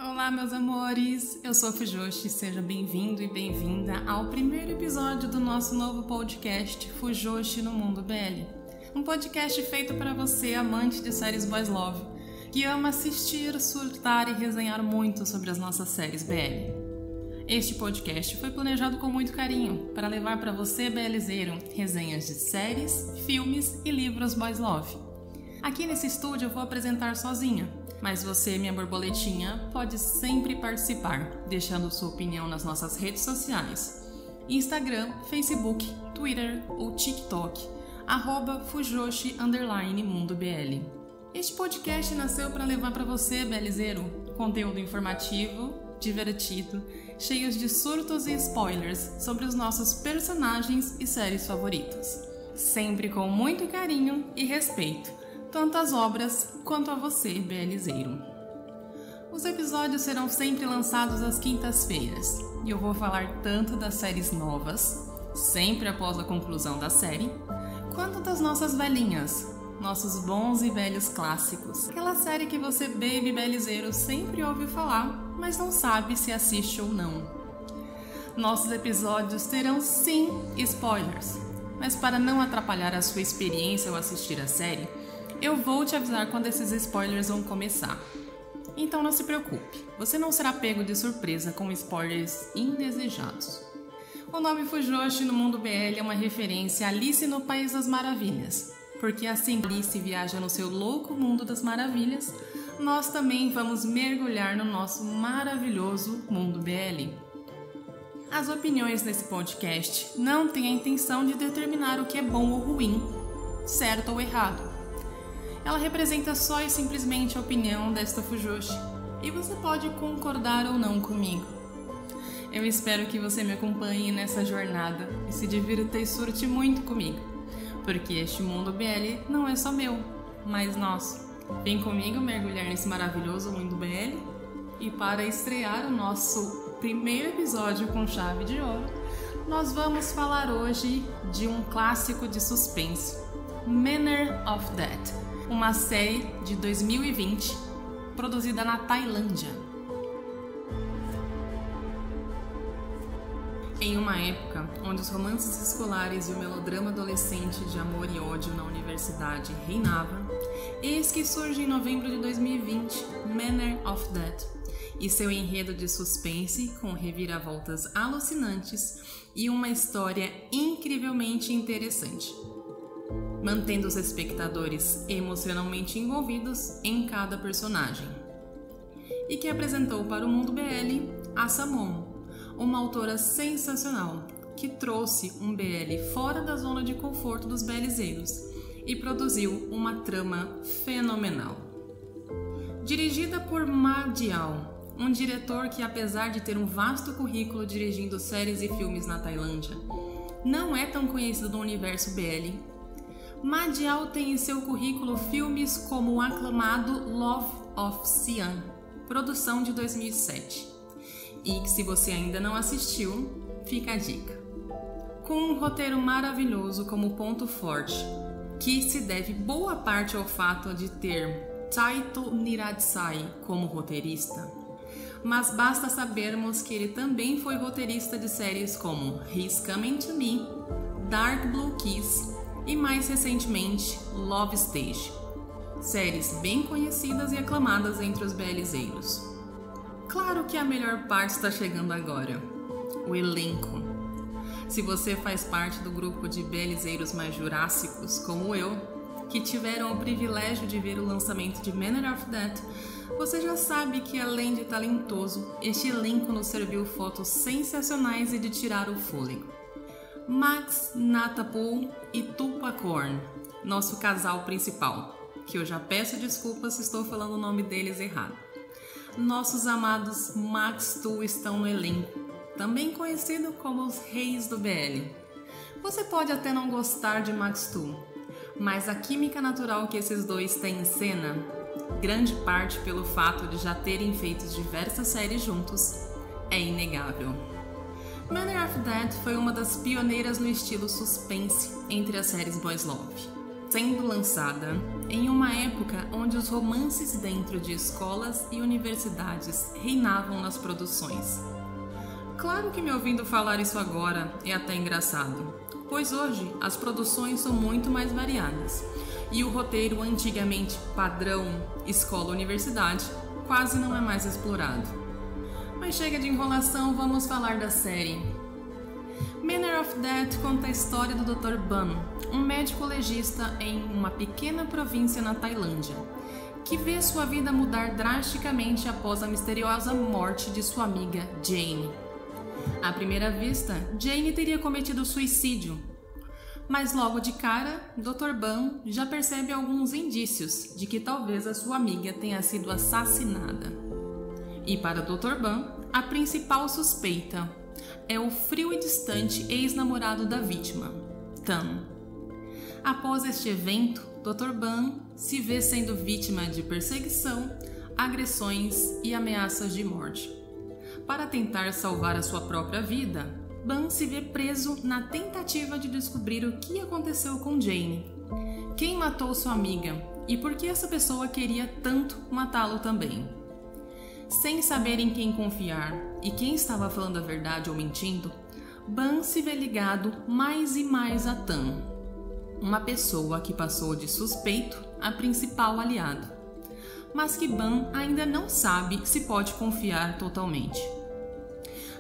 Olá, meus amores! Eu sou a Fujoshi, seja bem-vindo e bem-vinda ao primeiro episódio do nosso novo podcast Fujoshi no Mundo BL. Um podcast feito para você, amante de séries boys love, que ama assistir, surtar e resenhar muito sobre as nossas séries BL. Este podcast foi planejado com muito carinho para levar para você, BLzeiro, resenhas de séries, filmes e livros boys love. Aqui nesse estúdio eu vou apresentar sozinha, mas você, minha borboletinha, pode sempre participar, deixando sua opinião nas nossas redes sociais: Instagram, Facebook, Twitter ou TikTok, @Fujoshi_MundoBL. Este podcast nasceu para levar para você, BLzeiro, conteúdo informativo, divertido, cheios de surtos e spoilers sobre os nossos personagens e séries favoritas. Sempre com muito carinho e respeito, tanto às obras quanto a você, BLzeiro. Os episódios serão sempre lançados às quintas-feiras, e eu vou falar tanto das séries novas, sempre após a conclusão da série, quanto das nossas velhinhas, nossos bons e velhos clássicos. Aquela série que você, baby BLzeiro, sempre ouve falar, mas não sabe se assiste ou não. Nossos episódios terão sim spoilers, mas para não atrapalhar a sua experiência ao assistir a série, eu vou te avisar quando esses spoilers vão começar. Então não se preocupe, você não será pego de surpresa com spoilers indesejados. O nome Fujoshi no Mundo BL é uma referência a Alice no País das Maravilhas, porque assim que Alice viaja no seu louco mundo das maravilhas, nós também vamos mergulhar no nosso maravilhoso mundo BL. As opiniões desse podcast não têm a intenção de determinar o que é bom ou ruim, certo ou errado. Ela representa só e simplesmente a opinião desta Fujoshi, e você pode concordar ou não comigo. Eu espero que você me acompanhe nessa jornada e se divirta e surte muito comigo, porque este mundo BL não é só meu, mas nosso. Vem comigo mergulhar nesse maravilhoso mundo BL, e para estrear o nosso primeiro episódio com chave de ouro, nós vamos falar hoje de um clássico de suspense, Manor of Death, uma série de 2020 produzida na Tailândia. Em uma época onde os romances escolares e o melodrama adolescente de amor e ódio na universidade reinavam, eis que surge em novembro de 2020 Manor of Death e seu enredo de suspense com reviravoltas alucinantes e uma história incrivelmente interessante, mantendo os espectadores emocionalmente envolvidos em cada personagem. E que apresentou para o mundo BL a Samon, uma autora sensacional, que trouxe um BL fora da zona de conforto dos BLzeiros e produziu uma trama fenomenal. Dirigida por Ma Diao, um diretor que, apesar de ter um vasto currículo dirigindo séries e filmes na Tailândia, não é tão conhecido no universo BL. Ma Diao tem em seu currículo filmes como o aclamado Love of Siam, produção de 2007, e que, se você ainda não assistiu, fica a dica. Com um roteiro maravilhoso como ponto forte, que se deve boa parte ao fato de ter Taito Niradsai como roteirista, mas basta sabermos que ele também foi roteirista de séries como He's Coming to Me, Dark Blue Kiss e mais recentemente Love Stage, séries bem conhecidas e aclamadas entre os BLzeiros. Claro que a melhor parte está chegando agora, o elenco. Se você faz parte do grupo de BLzeiros mais jurássicos, como eu, que tiveram o privilégio de ver o lançamento de Manor of Death, você já sabe que, além de talentoso, este elenco nos serviu fotos sensacionais e de tirar o fôlego. Max Natapul e Tupacorn, nosso casal principal, que eu já peço desculpas se estou falando o nome deles errado. Nossos amados Max Tu estão no elenco, também conhecido como os reis do BL. Você pode até não gostar de Max Tu, mas a química natural que esses dois têm em cena, grande parte pelo fato de já terem feito diversas séries juntos, é inegável. Manor of Death foi uma das pioneiras no estilo suspense entre as séries boys love. sendo lançada em uma época onde os romances dentro de escolas e universidades reinavam nas produções. Claro que me ouvindo falar isso agora é até engraçado, pois hoje as produções são muito mais variadas e o roteiro antigamente padrão escola-universidade quase não é mais explorado. Mas chega de enrolação, vamos falar da série. Manor of Death conta a história do Dr. Ban, um médico legista em uma pequena província na Tailândia, que vê sua vida mudar drasticamente após a misteriosa morte de sua amiga Jane. À primeira vista, Jane teria cometido suicídio, mas logo de cara, Dr. Ban já percebe alguns indícios de que talvez a sua amiga tenha sido assassinada. E para Dr. Ban, a principal suspeita é o frio e distante ex-namorado da vítima, Tan. Após este evento, Dr. Ban se vê sendo vítima de perseguição, agressões e ameaças de morte. Para tentar salvar a sua própria vida, Ban se vê preso na tentativa de descobrir o que aconteceu com Jane, quem matou sua amiga e por que essa pessoa queria tanto matá-lo também. Sem saber em quem confiar e quem estava falando a verdade ou mentindo, Ban se vê ligado mais e mais a Tan, uma pessoa que passou de suspeito a principal aliado, mas que Ban ainda não sabe se pode confiar totalmente.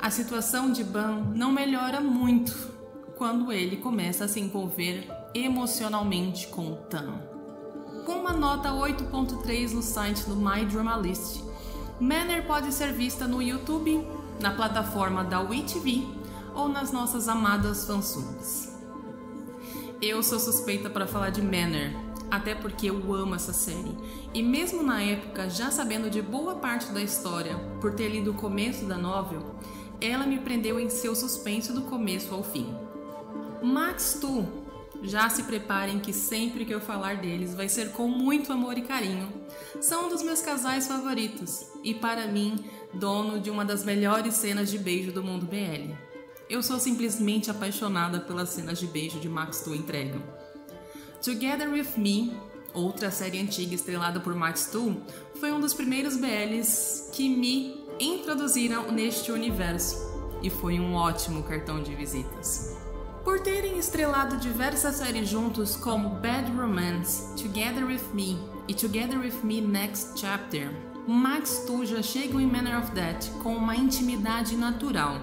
A situação de Ban não melhora muito quando ele começa a se envolver emocionalmente com Tan. Com uma nota 8.3 no site do My Drama List, Manor pode ser vista no YouTube, na plataforma da WeTV ou nas nossas amadas fansubs. Eu sou suspeita para falar de Manor, até porque eu amo essa série, e mesmo na época, já sabendo de boa parte da história por ter lido o começo da novel, ela me prendeu em seu suspense do começo ao fim. Max Tu, já se preparem que sempre que eu falar deles vai ser com muito amor e carinho. São um dos meus casais favoritos e, para mim, dono de uma das melhores cenas de beijo do mundo BL. Eu sou simplesmente apaixonada pelas cenas de beijo de Max Tu entregam. Together With Me, outra série antiga estrelada por Max Tu, foi um dos primeiros BLs que me introduziram neste universo e foi um ótimo cartão de visitas. Por terem estrelado diversas séries juntos como Bad Romance, Together With Me e Together With Me Next Chapter, Max Tu já chegam em Manor of Death com uma intimidade natural,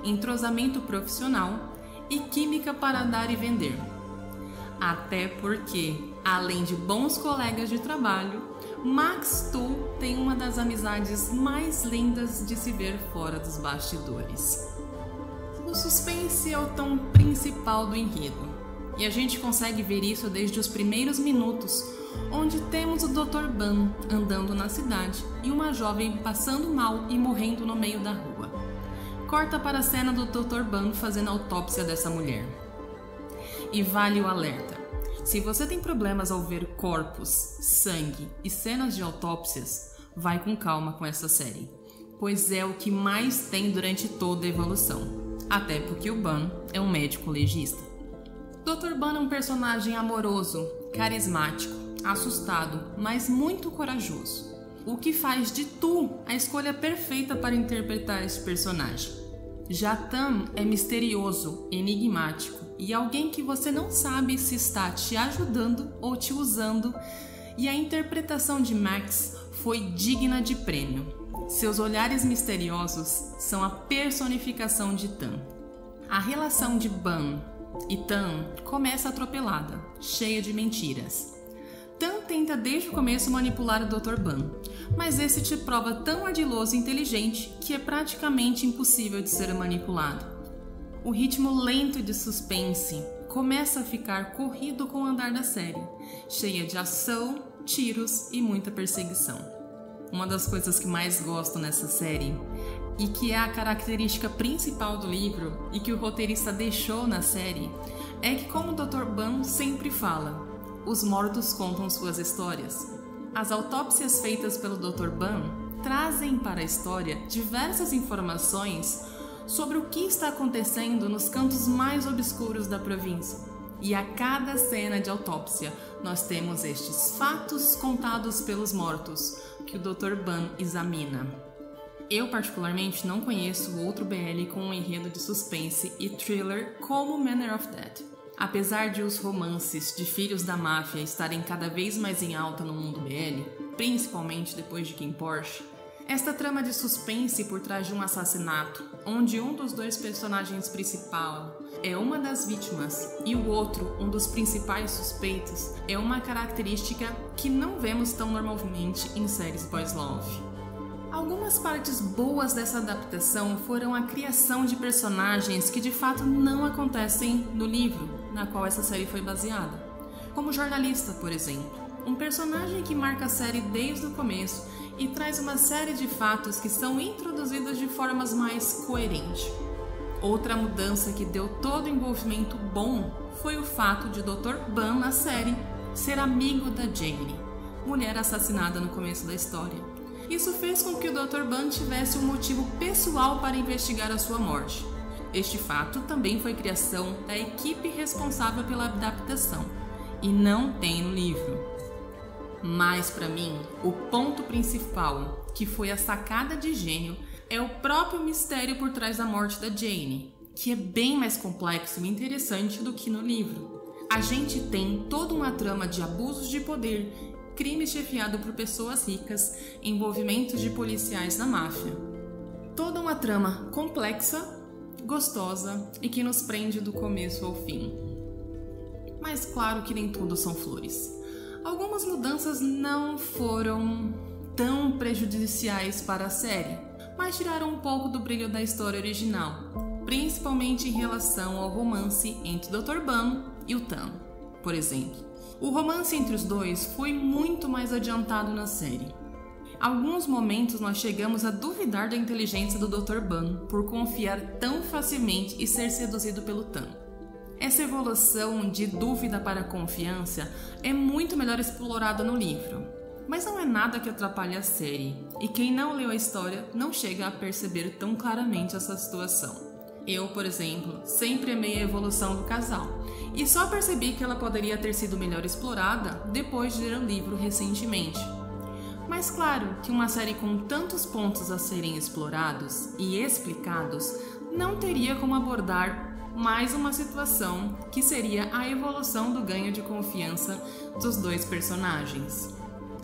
entrosamento profissional e química para dar e vender. Até porque, além de bons colegas de trabalho, Max Tu tem uma das amizades mais lindas de se ver fora dos bastidores. O suspense é o tom principal do enredo, e a gente consegue ver isso desde os primeiros minutos, onde temos o Dr. Ban andando na cidade e uma jovem passando mal e morrendo no meio da rua. Corta para a cena do Dr. Ban fazendo a autópsia dessa mulher. E vale o alerta: se você tem problemas ao ver corpos, sangue e cenas de autópsias, vai com calma com essa série, pois é o que mais tem durante toda a evolução. Até porque o Ban é um médico legista. Dr. Ban é um personagem amoroso, carismático, assustado, mas muito corajoso, o que faz de Tu a escolha perfeita para interpretar esse personagem. Já Tan é misterioso, enigmático e alguém que você não sabe se está te ajudando ou te usando, e a interpretação de Max foi digna de prêmio. Seus olhares misteriosos são a personificação de Tan. A relação de Ban e Tan começa atropelada, cheia de mentiras. Tan tenta desde o começo manipular o Dr. Ban, mas esse te prova tão ardiloso e inteligente que é praticamente impossível de ser manipulado. O ritmo lento de suspense começa a ficar corrido com o andar da série, cheia de ação, tiros e muita perseguição. Uma das coisas que mais gosto nessa série, e que é a característica principal do livro e que o roteirista deixou na série, é que, como o Dr. Ban sempre fala, os mortos contam suas histórias. As autópsias feitas pelo Dr. Ban trazem para a história diversas informações sobre o que está acontecendo nos cantos mais obscuros da província, e a cada cena de autópsia nós temos estes fatos contados pelos mortos que o Dr. Ban examina. Eu particularmente não conheço outro BL com um enredo de suspense e thriller como Manor of Death. Apesar de os romances de filhos da máfia estarem cada vez mais em alta no mundo BL, principalmente depois de Kim Porsche, esta trama de suspense por trás de um assassinato, onde um dos dois personagens principais é uma das vítimas e o outro, um dos principais suspeitos, é uma característica que não vemos tão normalmente em séries boys love. Algumas partes boas dessa adaptação foram a criação de personagens que de fato não acontecem no livro, na qual essa série foi baseada. Como o jornalista, por exemplo, um personagem que marca a série desde o começo e traz uma série de fatos que são introduzidos de formas mais coerentes. Outra mudança que deu todo o envolvimento bom foi o fato de Dr. Ban na série ser amigo da Jane, mulher assassinada no começo da história. Isso fez com que o Dr. Ban tivesse um motivo pessoal para investigar a sua morte. Este fato também foi criação da equipe responsável pela adaptação, e não tem no livro. Mas para mim, o ponto principal, que foi a sacada de gênio, é o próprio mistério por trás da morte da Jane, que é bem mais complexo e interessante do que no livro. A gente tem toda uma trama de abusos de poder, crime chefiado por pessoas ricas, envolvimento de policiais na máfia. Toda uma trama complexa, gostosa e que nos prende do começo ao fim. Mas claro que nem tudo são flores. Algumas mudanças não foram tão prejudiciais para a série, mas tiraram um pouco do brilho da história original, principalmente em relação ao romance entre Dr. Ban e o Tan, por exemplo. O romance entre os dois foi muito mais adiantado na série. Alguns momentos nós chegamos a duvidar da inteligência do Dr. Ban por confiar tão facilmente e ser seduzido pelo Tan. Essa evolução de dúvida para confiança é muito melhor explorada no livro, mas não é nada que atrapalhe a série, e quem não leu a história não chega a perceber tão claramente essa situação. Eu, por exemplo, sempre amei a evolução do casal, e só percebi que ela poderia ter sido melhor explorada depois de ler o livro recentemente. Mas claro que uma série com tantos pontos a serem explorados e explicados não teria como abordar mais uma situação que seria a evolução do ganho de confiança dos dois personagens.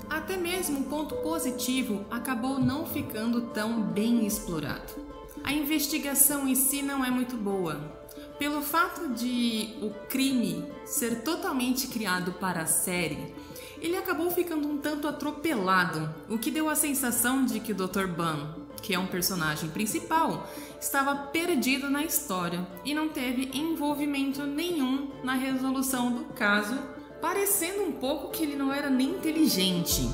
Até mesmo o ponto positivo acabou não ficando tão bem explorado. A investigação em si não é muito boa. Pelo fato de o crime ser totalmente criado para a série, ele acabou ficando um tanto atropelado, o que deu a sensação de que o Dr. Ban, que é um personagem principal, estava perdido na história e não teve envolvimento nenhum na resolução do caso, parecendo um pouco que ele não era nem inteligente.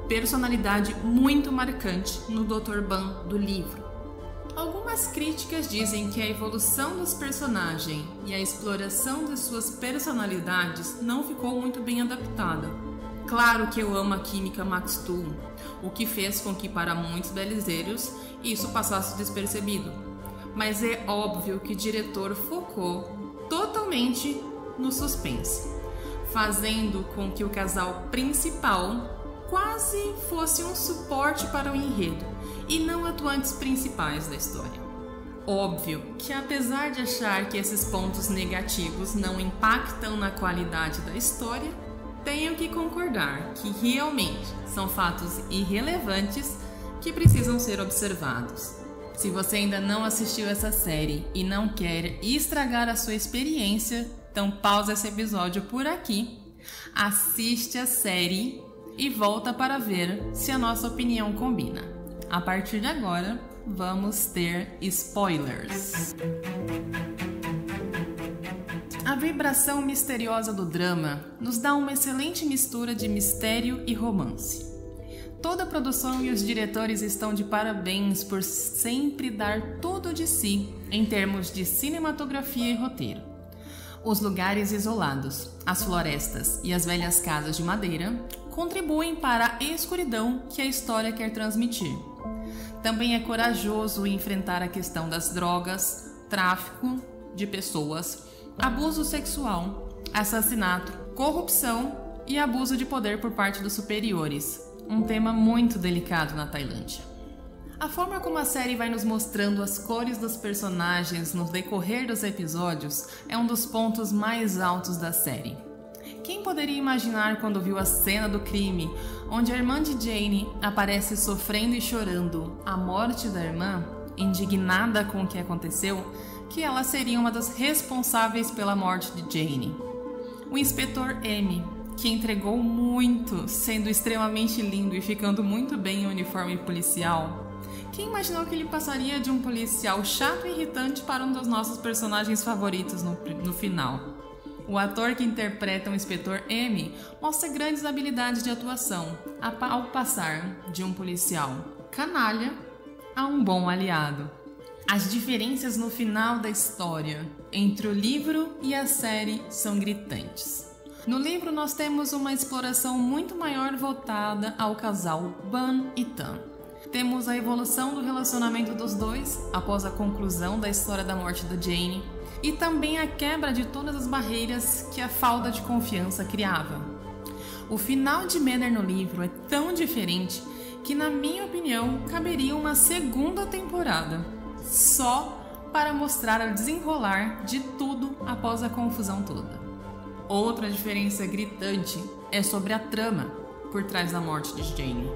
Personalidade muito marcante no Dr. Ban do livro. Algumas críticas dizem que a evolução dos personagens e a exploração de suas personalidades não ficou muito bem adaptada. Claro que eu amo a química Max Tull, o que fez com que para muitos belezeiros isso passasse despercebido. Mas é óbvio que o diretor focou totalmente no suspense, fazendo com que o casal principal quase fosse um suporte para o enredo e não atuantes principais da história. Óbvio que apesar de achar que esses pontos negativos não impactam na qualidade da história, tenho que concordar que realmente são fatos irrelevantes que precisam ser observados. Se você ainda não assistiu essa série e não quer estragar a sua experiência, então pausa esse episódio por aqui, assiste a série e volta para ver se a nossa opinião combina. A partir de agora, vamos ter spoilers. A vibração misteriosa do drama nos dá uma excelente mistura de mistério e romance. Toda a produção e os diretores estão de parabéns por sempre dar tudo de si em termos de cinematografia e roteiro. Os lugares isolados, as florestas e as velhas casas de madeira contribuem para a escuridão que a história quer transmitir. Também é corajoso enfrentar a questão das drogas, tráfico de pessoas, abuso sexual, assassinato, corrupção e abuso de poder por parte dos superiores, um tema muito delicado na Tailândia. A forma como a série vai nos mostrando as cores dos personagens no decorrer dos episódios é um dos pontos mais altos da série. Quem poderia imaginar quando viu a cena do crime, onde a irmã de Jane aparece sofrendo e chorando a morte da irmã, indignada com o que aconteceu, que ela seria uma das responsáveis pela morte de Jane? O inspetor M, que entregou muito, sendo extremamente lindo e ficando muito bem em uniforme policial. Quem imaginou que ele passaria de um policial chato e irritante para um dos nossos personagens favoritos no final? O ator que interpreta o inspetor M mostra grandes habilidades de atuação ao passar de um policial canalha a um bom aliado. As diferenças no final da história entre o livro e a série são gritantes. No livro nós temos uma exploração muito maior voltada ao casal Ban e Tan. Temos a evolução do relacionamento dos dois após a conclusão da história da morte da Jane e também a quebra de todas as barreiras que a falta de confiança criava. O final de Manor no livro é tão diferente que, na minha opinião, caberia uma segunda temporada, só para mostrar o desenrolar de tudo após a confusão toda. Outra diferença gritante é sobre a trama por trás da morte de Jane.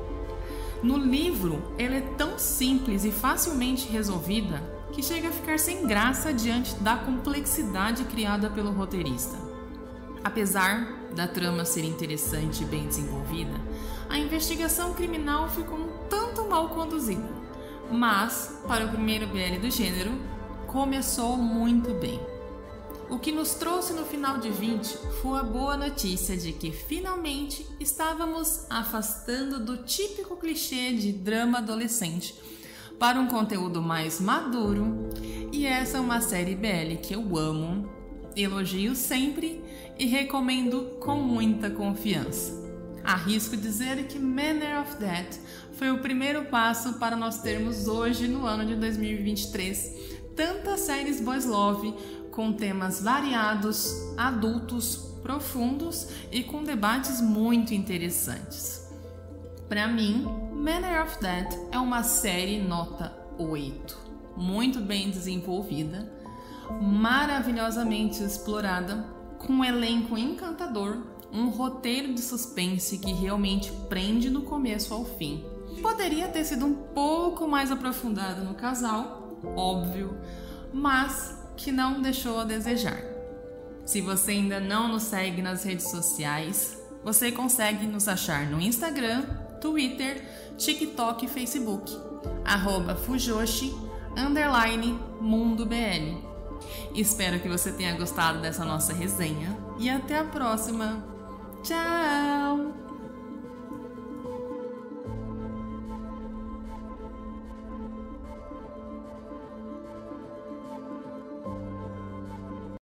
No livro, ela é tão simples e facilmente resolvida que chega a ficar sem graça diante da complexidade criada pelo roteirista. Apesar da trama ser interessante e bem desenvolvida, a investigação criminal ficou um tanto mal conduzida. Mas, para o primeiro BL do gênero, começou muito bem. O que nos trouxe no final de 20 foi a boa notícia de que finalmente estávamos afastando do típico clichê de drama adolescente para um conteúdo mais maduro, e essa é uma série BL que eu amo, elogio sempre e recomendo com muita confiança. Arrisco dizer que Manor of Death foi o primeiro passo para nós termos hoje, no ano de 2023, tantas séries boys love com temas variados, adultos, profundos e com debates muito interessantes. Para mim, Manor of Death é uma série nota 8, muito bem desenvolvida, maravilhosamente explorada, com um elenco encantador, um roteiro de suspense que realmente prende do começo ao fim. Poderia ter sido um pouco mais aprofundado no casal, óbvio, mas que não deixou a desejar. Se você ainda não nos segue nas redes sociais, você consegue nos achar no Instagram, Twitter, TikTok e Facebook, @fujoshi_mundobl. Espero que você tenha gostado dessa nossa resenha e até a próxima. Tchau!